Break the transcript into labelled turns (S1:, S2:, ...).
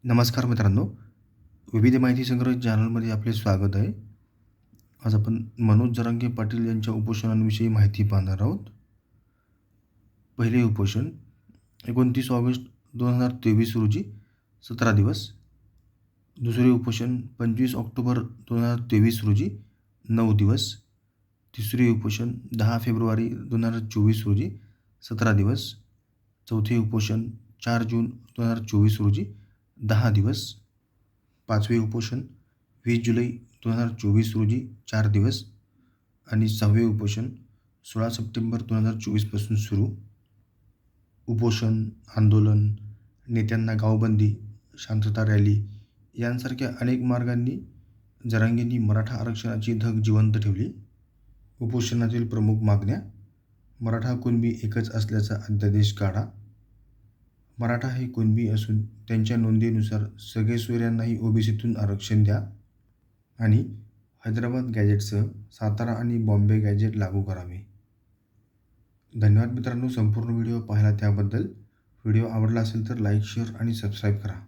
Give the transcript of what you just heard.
S1: नमस्कार मित्रांनो, विविध माहिती संग्रह चॅनलमध्ये आपले स्वागत आहे. आज आपण मनोज जरांगे पाटील यांच्या उपोषणांविषयी माहिती पाहणार आहोत. पहिले उपोषण 29 ऑगस्ट 2023 रोजी 17 दिवस. दुसरे उपोषण 25 ऑक्टोबर 2023 रोजी 9 दिवस. तिसरे उपोषण 10 फेब्रुवारी 2024 रोजी 17 दिवस. चौथे उपोषण 4 जून 2024 रोजी 10 दिवस. पाचवे उपोषण 20 जुलै 2024 रोजी 4 दिवस आणि 6वे उपोषण 16 सप्टेंबर 2024 पासून सुरू. उपोषण, आंदोलन, नेत्यांना गावबंदी, शांतता रॅली यांसारख्या अनेक मार्गांनी जरांगेंनी मराठा आरक्षणाची धग जिवंत ठेवली. उपोषणातील प्रमुख मागण्या: मराठा कुणबी एकच असल्याचा अध्यादेश काढा. मराठा हे कुणबी असून त्यांच्या नोंदीनुसार सगळे सोयऱ्यांनाही ओबीसीतून आरक्षण द्या आणि हैदराबाद गॅजेटसह सातारा आणि बॉम्बे गॅजेट लागू करावे. धन्यवाद मित्रांनो, संपूर्ण व्हिडिओ पाहिला त्याबद्दल. व्हिडिओ आवडला असेल तर लाईक, शेअर आणि सबस्क्राईब करा.